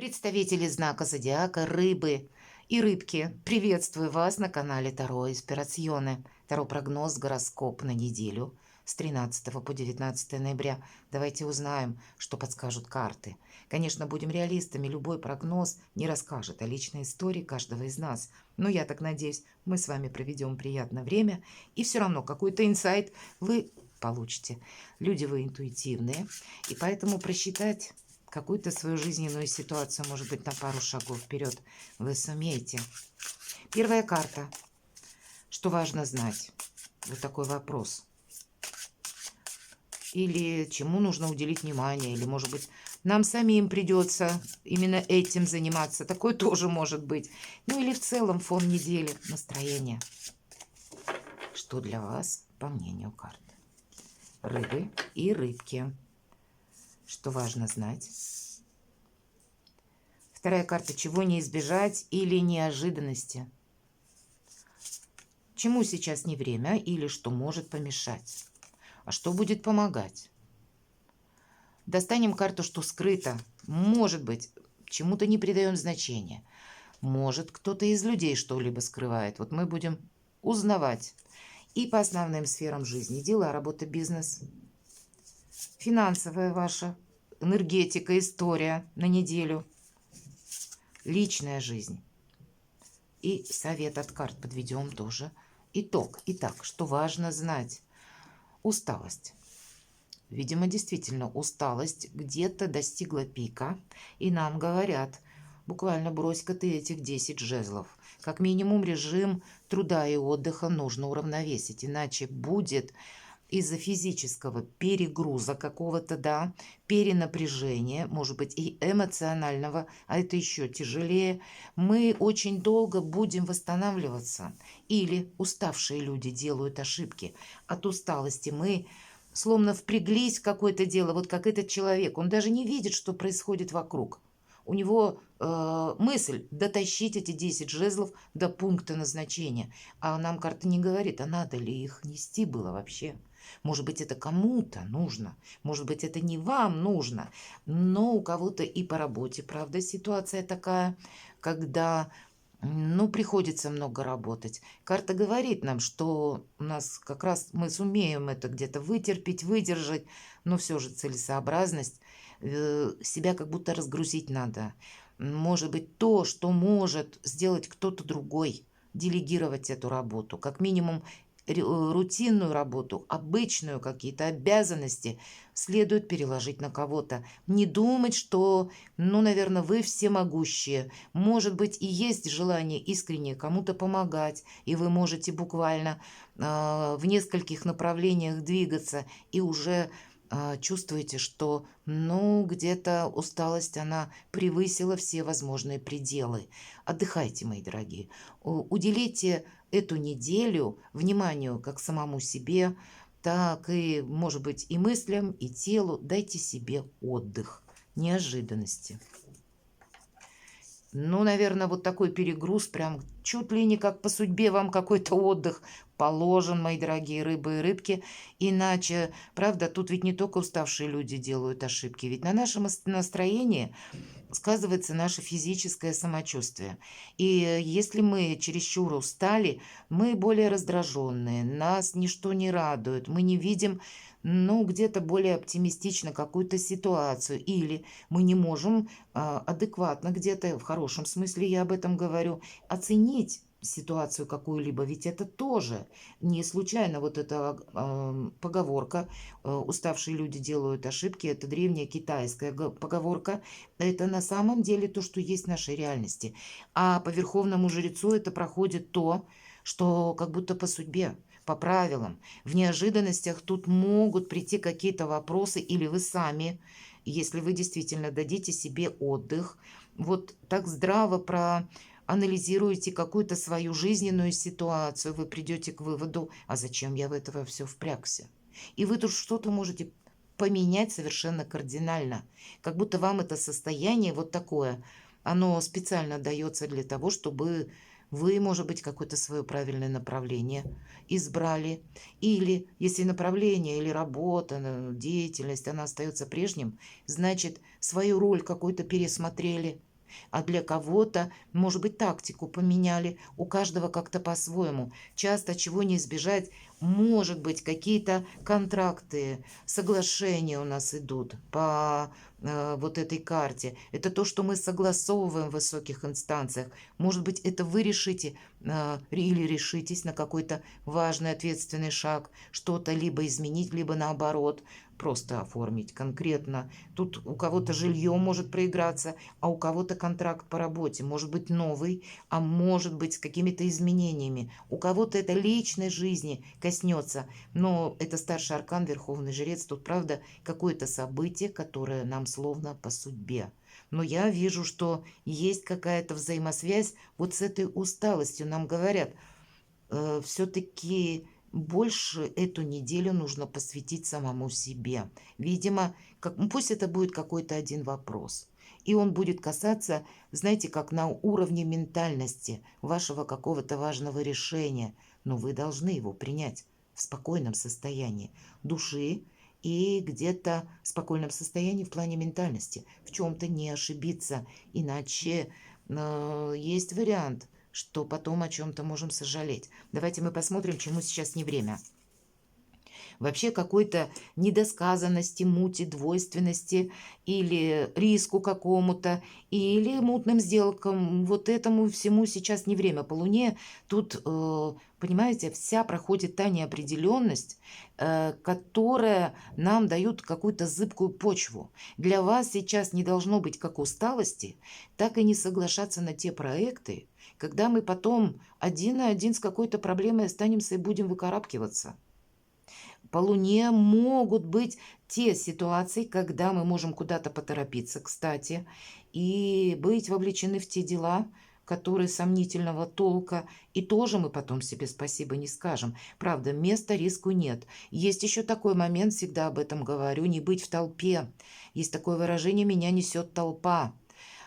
Представители знака зодиака Рыбы и Рыбки, приветствую вас на канале Таро Инспирационе. Таро-прогноз, гороскоп на неделю с 13 по 19 ноября. Давайте узнаем, что подскажут карты. Конечно, будем реалистами, любой прогноз не расскажет о личной истории каждого из нас. Но я так надеюсь, мы с вами проведем приятное время, и все равно какой-то инсайт вы получите. Люди вы интуитивные, и поэтому просчитать какую-то свою жизненную ситуацию, может быть, на пару шагов вперед вы сумеете. Первая карта. Что важно знать? Вот такой вопрос. Или чему нужно уделить внимание, или, может быть, нам самим придется именно этим заниматься. Такое тоже может быть. Ну или в целом фон недели, настроение. Что для вас, по мнению карт? Рыбы и рыбки. Что важно знать? Вторая карта. Чего не избежать или неожиданности? Чему сейчас не время или что может помешать? А что будет помогать? Достанем карту, что скрыто. Может быть, чему-то не придаем значения. Может, кто-то из людей что-либо скрывает. Вот мы будем узнавать. И по основным сферам жизни. Дела, работа, бизнес. Финансовая ваша энергетика, история на неделю. Личная жизнь. И совет от карт подведем тоже. Итог. Итак, что важно знать? Усталость. Видимо, действительно, усталость где-то достигла пика. И нам говорят, буквально брось-ка ты этих 10 жезлов. Как минимум режим труда и отдыха нужно уравновесить. Иначе будет из-за физического перегруза какого-то, да, перенапряжения, может быть, и эмоционального, а это еще тяжелее, мы очень долго будем восстанавливаться. Или уставшие люди делают ошибки. От усталости мы словно впряглись в какое-то дело, вот как этот человек, он даже не видит, что происходит вокруг. У него мысль дотащить эти 10 жезлов до пункта назначения. А нам карта не говорит, а надо ли их нести было вообще. Может быть, это кому-то нужно, может быть, это не вам нужно, но у кого-то и по работе, правда, ситуация такая, когда, ну, приходится много работать. Карта говорит нам, что у нас как раз мы сумеем это где-то вытерпеть, выдержать, но все же целесообразность, себя как будто разгрузить надо. Может быть, то, что может сделать кто-то другой, делегировать эту работу, как минимум рутинную работу, обычную какие-то обязанности следует переложить на кого-то. Не думать, что, ну, наверное, вы всемогущие. Может быть, и есть желание искренне кому-то помогать, и вы можете буквально в нескольких направлениях двигаться, и уже чувствуете, что, ну, где-то усталость, она превысила все возможные пределы. Отдыхайте, мои дорогие. Уделите эту неделю вниманию как самому себе, так и, может быть, и мыслям, и телу. Дайте себе отдых, неожиданности. Ну, наверное, вот такой перегруз, прям чуть ли не как по судьбе вам какой-то отдых положен, мои дорогие рыбы и рыбки. Иначе, правда, тут ведь не только уставшие люди делают ошибки, ведь на нашем настроении сказывается наше физическое самочувствие. И если мы чересчур устали, мы более раздраженные, нас ничто не радует, мы не видим, ну, где-то более оптимистично какую-то ситуацию, или мы не можем адекватно где-то, в хорошем смысле я об этом говорю, оценить ситуацию какую-либо, ведь это тоже не случайно вот эта поговорка «уставшие люди делают ошибки», это древняя китайская поговорка, это на самом деле то, что есть в нашей реальности. А по верховному жрецу это проходит то, что как будто по судьбе, по правилам. В неожиданностях тут могут прийти какие-то вопросы, или вы сами, если вы действительно дадите себе отдых, вот так здраво проанализируете какую-то свою жизненную ситуацию, вы придете к выводу, а зачем я в это все впрягся? И вы тут что-то можете поменять совершенно кардинально. Как будто вам это состояние вот такое, оно специально дается для того, чтобы вы, может быть, какое-то свое правильное направление избрали. Или если направление или работа, деятельность, она остается прежним, значит, свою роль какую-то пересмотрели. а для кого-то, может быть, тактику поменяли, у каждого как-то по-своему. Часто чего не избежать, может быть, какие-то контракты, соглашения у нас идут по вот этой карте. Это то, что мы согласовываем в высоких инстанциях. Может быть, это вы решите или решитесь на какой-то важный ответственный шаг, что-то либо изменить, либо наоборот просто оформить конкретно. Тут у кого-то жилье может проиграться, а у кого-то контракт по работе может быть новый, а может быть с какими-то изменениями. У кого-то это личной жизни коснется, но это старший аркан, верховный жрец. Тут, правда, какое-то событие, которое нам словно по судьбе. Но я вижу, что есть какая-то взаимосвязь вот с этой усталостью. Нам говорят, все-таки больше эту неделю нужно посвятить самому себе. Видимо, пусть это будет какой-то один вопрос. И он будет касаться, знаете, как на уровне ментальности вашего какого-то важного решения. Но вы должны его принять в спокойном состоянии души и где-то в спокойном состоянии в плане ментальности. В чем-то не ошибиться, иначе есть вариант, что потом о чем-то можем сожалеть. Давайте мы посмотрим, чему сейчас не время. Вообще какой-то недосказанности, мути, двойственности или риску какому-то, или мутным сделкам. Вот этому всему сейчас не время. По Луне тут, понимаете, вся проходит та неопределенность, которая нам дает какую-то зыбкую почву. Для вас сейчас не должно быть как усталости, так и не соглашаться на те проекты, когда мы потом один на один с какой-то проблемой останемся и будем выкарабкиваться. По Луне могут быть те ситуации, когда мы можем куда-то поторопиться, кстати, и быть вовлечены в те дела, которые сомнительного толка, и тоже мы потом себе спасибо не скажем. Правда, места риску нет. Есть еще такой момент, всегда об этом говорю, не быть в толпе. Есть такое выражение «меня несет толпа».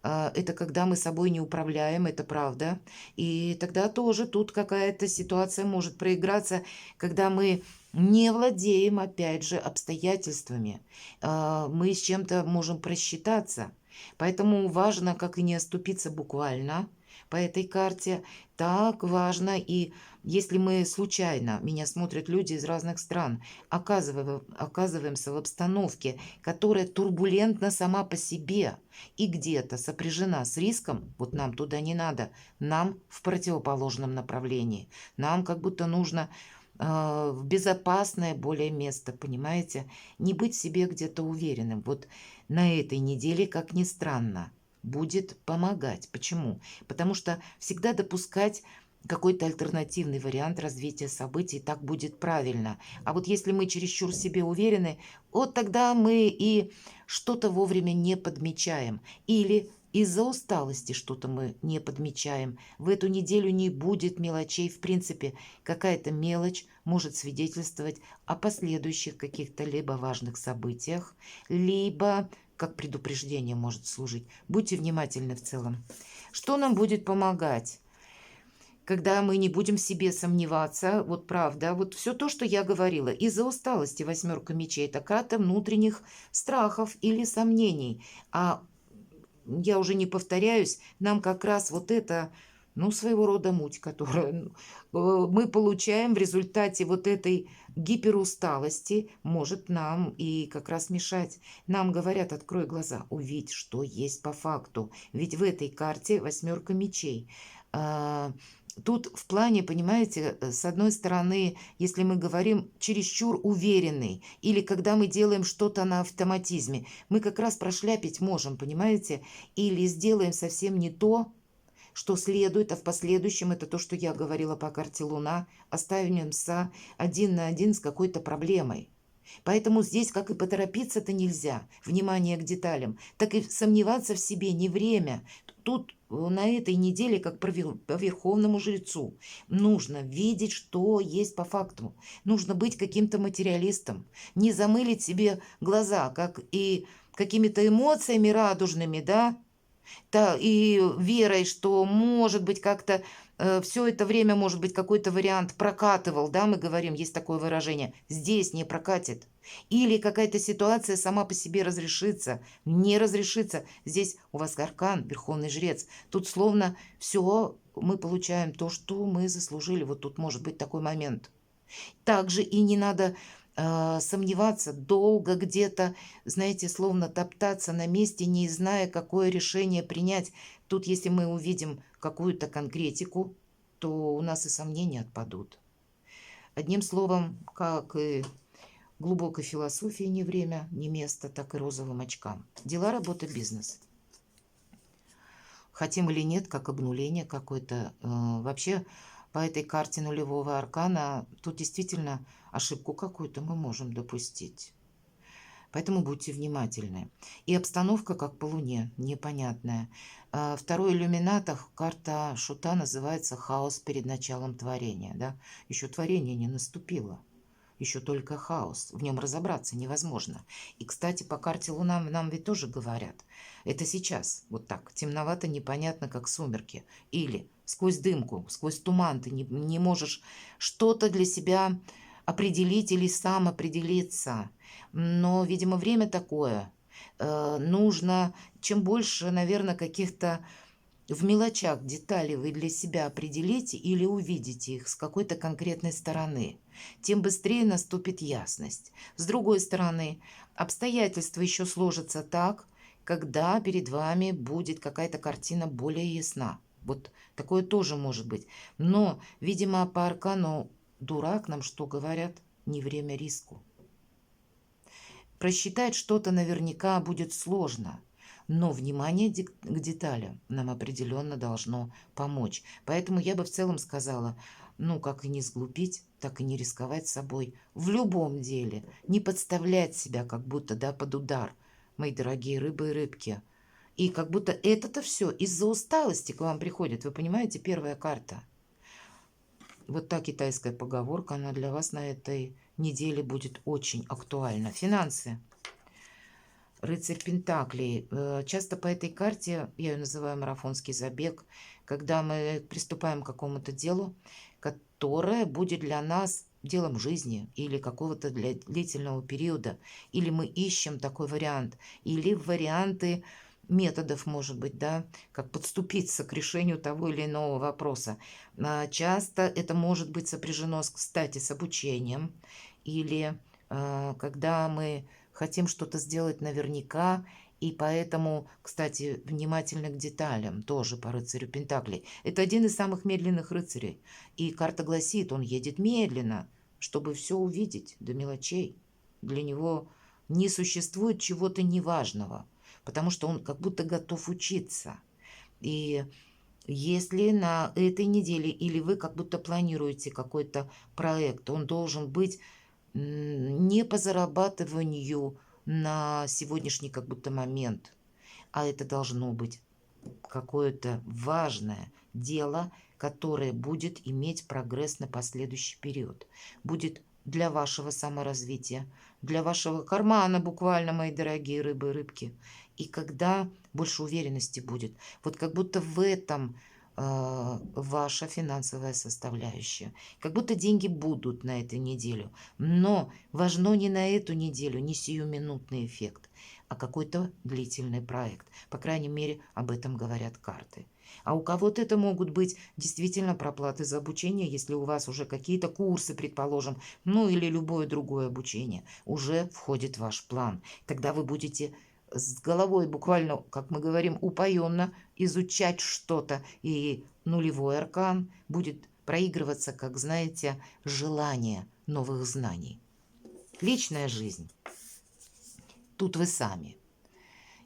Это когда мы собой не управляем, это правда. И тогда тоже тут какая-то ситуация может проиграться, когда мы не владеем, опять же, обстоятельствами. Мы с чем-то можем просчитаться. Поэтому важно, как и не оступиться буквально по этой карте, так важно и если мы случайно, меня смотрят люди из разных стран, оказываемся в обстановке, которая турбулентна сама по себе и где-то сопряжена с риском, вот нам туда не надо, нам в противоположном направлении. Нам как будто нужно в безопасное более место, понимаете? Не быть в себе где-то уверенным. Вот на этой неделе, как ни странно, будет помогать. Почему? Потому что всегда допускать какой-то альтернативный вариант развития событий, так будет правильно. А вот если мы чересчур в себе уверены, вот тогда мы и что-то вовремя не подмечаем. Или из-за усталости что-то мы не подмечаем. В эту неделю не будет мелочей. В принципе, какая-то мелочь может свидетельствовать о последующих каких-то либо важных событиях, либо как предупреждение может служить. Будьте внимательны в целом. Что нам будет помогать? Когда мы не будем в себе сомневаться, вот правда, вот все то, что я говорила, из-за усталости восьмерка мечей, это карта внутренних страхов или сомнений. А я уже не повторяюсь, нам как раз вот это, ну, своего рода муть, которую мы получаем в результате вот этой гиперусталости, может нам и как раз мешать. Нам говорят, открой глаза, увидь, что есть по факту. Ведь в этой карте восьмерка мечей. Тут в плане, понимаете, с одной стороны, если мы говорим чересчур уверенный, или когда мы делаем что-то на автоматизме, мы как раз прошляпить можем, понимаете, или сделаем совсем не то, что следует, а в последующем, это то, что я говорила по карте Луна, останемся один на один с какой-то проблемой. Поэтому здесь, как и поторопиться-то нельзя, внимание к деталям, так и сомневаться в себе не время. Тут на этой неделе, как по верховному жрецу, нужно видеть, что есть по факту. Нужно быть каким-то материалистом, не замылить себе глаза, как и какими-то эмоциями радужными, да, И верой, что, может быть, как-то все это время, может быть, какой-то вариант прокатывал, да, мы говорим, есть такое выражение, здесь не прокатит. Или какая-то ситуация сама по себе разрешится, не разрешится. Здесь у вас аркан, верховный жрец. Тут словно все мы получаем то, что мы заслужили. Вот тут может быть такой момент. Также и не надо сомневаться, долго где-то, знаете, словно топтаться на месте, не зная, какое решение принять. Тут, если мы увидим какую-то конкретику, то у нас и сомнения отпадут. Одним словом, как и глубокой философии не время, не место, так и розовым очкам. Дела, работа, бизнес. Хотим или нет, как обнуление какое-то. Вообще, по этой карте нулевого аркана тут действительно ошибку какую-то мы можем допустить. Поэтому будьте внимательны. И обстановка, как по Луне, непонятная. Второй иллюминатор, карта Шута, называется «Хаос перед началом творения». Да? Еще творение не наступило. Еще только хаос. В нем разобраться невозможно. И, кстати, по карте Луна нам ведь тоже говорят. Это сейчас. Вот так. Темновато, непонятно, как сумерки. Или сквозь дымку, сквозь туман ты не можешь что-то для себя определить или сам определиться. Но, видимо, время такое. Нужно, чем больше, наверное, каких-то в мелочах деталей вы для себя определите или увидите их с какой-то конкретной стороны, тем быстрее наступит ясность. С другой стороны, обстоятельства еще сложатся так, когда перед вами будет какая-то картина более ясна. Вот такое тоже может быть. Но, видимо, по аркану дурак нам что говорят? Не время риску. Просчитать что-то наверняка будет сложно. Но внимание к деталям нам определенно должно помочь. Поэтому я бы в целом сказала, как и не сглупить, так и не рисковать собой. В любом деле. Не подставлять себя как будто, под удар, мои дорогие рыбы и рыбки. И как будто это-то все из-за усталости к вам приходит. Вы понимаете, первая карта. Вот та китайская поговорка, она для вас на этой неделе будет очень актуальна. Финансы. Рыцарь Пентаклей. Часто по этой карте, я ее называю марафонский забег, когда мы приступаем к какому-то делу, которое будет для нас делом жизни или какого-то длительного периода, или мы ищем такой вариант, или варианты методов, может быть, как подступиться к решению того или иного вопроса. Часто это может быть сопряжено, кстати, с обучением, или когда мы хотим что-то сделать наверняка, и поэтому, кстати, внимательны к деталям, тоже по рыцарю Пентаклей. Это один из самых медленных рыцарей. И карта гласит, он едет медленно, чтобы все увидеть до мелочей. Для него не существует чего-то неважного, потому что он как будто готов учиться. И если на этой неделе или вы как будто планируете какой-то проект, он должен быть не по зарабатыванию на сегодняшний как будто момент, а это должно быть какое-то важное дело, которое будет иметь прогресс на последующий период. Будет для вашего саморазвития, для вашего кармана буквально, мои дорогие рыбы и рыбки. И когда больше уверенности будет. Вот как будто в этом ваша финансовая составляющая. Как будто деньги будут на эту неделю. Но важно не на эту неделю, не сиюминутный эффект, а какой-то длительный проект. По крайней мере, об этом говорят карты. А у кого-то это могут быть действительно проплаты за обучение, если у вас уже какие-то курсы, предположим, или любое другое обучение уже входит в ваш план. Тогда вы будете с головой буквально, как мы говорим, упоенно изучать что-то, и нулевой аркан будет проигрываться, как, знаете, желание новых знаний. Личная жизнь. Тут вы сами.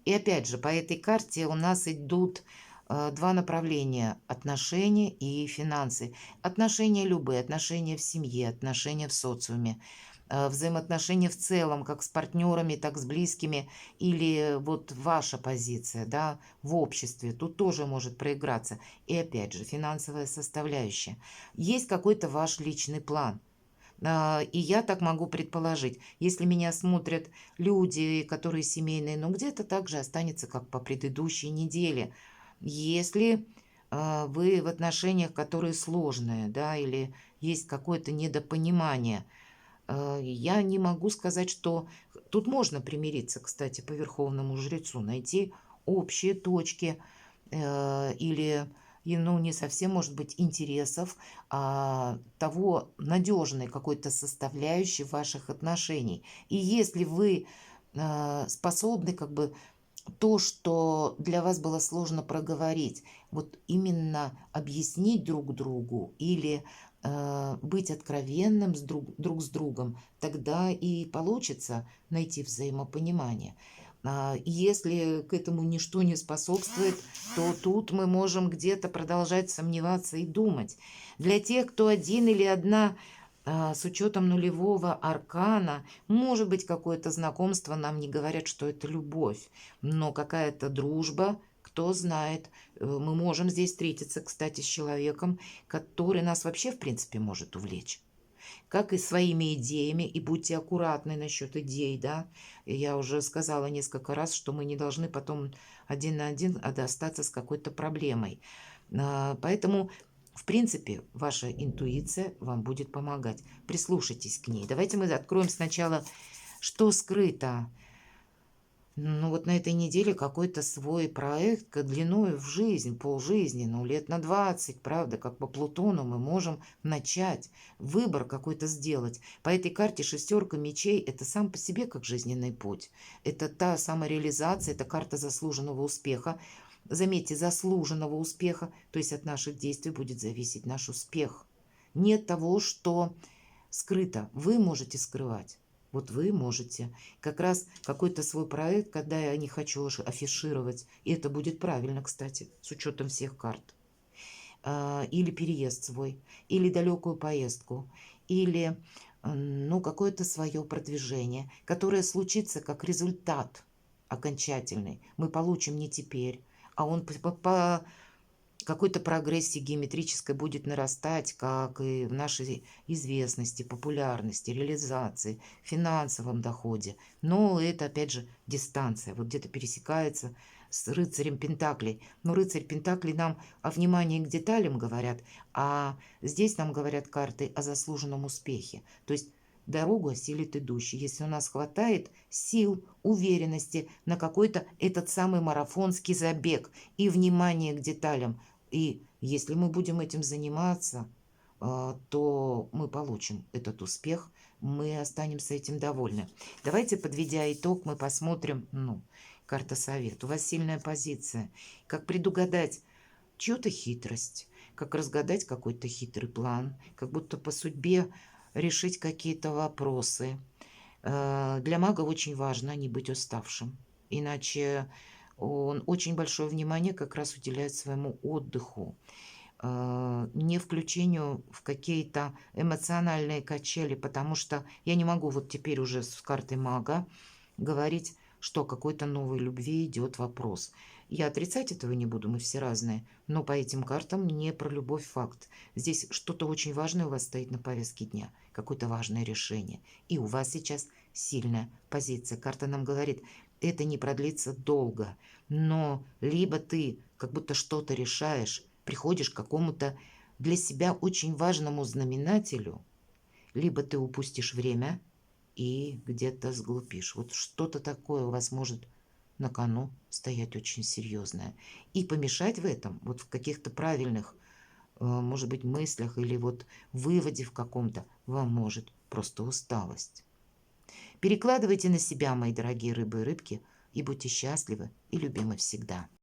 И опять же, по этой карте у нас идут два направления: отношения и финансы. Отношения любые, отношения в семье, отношения в социуме, взаимоотношения в целом, как с партнерами, так с близкими, или вот ваша позиция, в обществе, тут тоже может проиграться. И опять же, финансовая составляющая. Есть какой-то ваш личный план. И я так могу предположить. Если меня смотрят люди, которые семейные, но где-то так же останется, как по предыдущей неделе. Если вы в отношениях, которые сложные, да, или есть какое-то недопонимание, я не могу сказать, что тут можно примириться, кстати, по верховному жрецу, найти общие точки или ну, не совсем, может быть, интересов, а того надежной какой-то составляющей ваших отношений. И если вы способны как бы то, что для вас было сложно проговорить, вот именно объяснить друг другу или быть откровенным друг с другом, тогда и получится найти взаимопонимание. Если к этому ничто не способствует, то тут мы можем где-то продолжать сомневаться и думать. Для тех, кто один или одна с учетом нулевого аркана, может быть, какое-то знакомство, нам не говорят, что это любовь, но какая-то дружба, кто знает. Мы можем здесь встретиться, кстати, с человеком, который нас вообще, в принципе, может увлечь. Как и своими идеями, и будьте аккуратны насчет идей, да. Я уже сказала несколько раз, что мы не должны потом один на один остаться с какой-то проблемой. Поэтому в принципе, ваша интуиция вам будет помогать. Прислушайтесь к ней. Давайте мы откроем сначала, что скрыто. Ну вот на этой неделе какой-то свой проект длиной в жизнь, полжизни, ну лет на 20, правда, как по Плутону мы можем начать выбор какой-то сделать. По этой карте шестерка мечей – это сам по себе как жизненный путь. Это та самореализация, это карта заслуженного успеха. Заметьте, заслуженного успеха, то есть от наших действий будет зависеть наш успех. Нет того, что скрыто. Вы можете скрывать. Вот вы можете. Как раз какой-то свой проект, когда я не хочу афишировать, и это будет правильно, кстати, с учетом всех карт. Или переезд свой, или далекую поездку, или ну, какое-то свое продвижение, которое случится как результат окончательный. Мы получим не теперь, а он по какой-то прогрессии геометрической будет нарастать, как и в нашей известности, популярности, реализации, финансовом доходе. Но это, опять же, дистанция. Вот где-то пересекается с рыцарем Пентаклей. Но рыцарь Пентаклей нам о внимании к деталям говорят, а здесь нам говорят карты о заслуженном успехе. То есть дорогу осилит идущий. Если у нас хватает сил, уверенности на какой-то этот самый марафонский забег и внимание к деталям, и если мы будем этим заниматься, то мы получим этот успех, мы останемся этим довольны. Давайте, подведя итог, мы посмотрим, ну, карта совет. У вас сильная позиция. Как предугадать чью-то хитрость, как разгадать какой-то хитрый план, как будто по судьбе решить какие-то вопросы. Для мага очень важно не быть уставшим, иначе он очень большое внимание как раз уделяет своему отдыху, не включению в какие-то эмоциональные качели, потому что я не могу вот теперь уже с картой мага говорить, что о какой-то новой любви идет вопрос. Я отрицать этого не буду, мы все разные, но по этим картам не про любовь факт. Здесь что-то очень важное у вас стоит на повестке дня, какое-то важное решение. И у вас сейчас сильная позиция. Карта нам говорит, это не продлится долго, но либо ты как будто что-то решаешь, приходишь к какому-то для себя очень важному знаменателю, либо ты упустишь время и где-то сглупишь. Вот что-то такое у вас может на кону стоять очень серьезное. И помешать в этом, вот в каких-то правильных, может быть, мыслях или вот выводе в каком-то, вам может просто усталость. Перекладывайте на себя, мои дорогие рыбы и рыбки, и будьте счастливы и любимы всегда.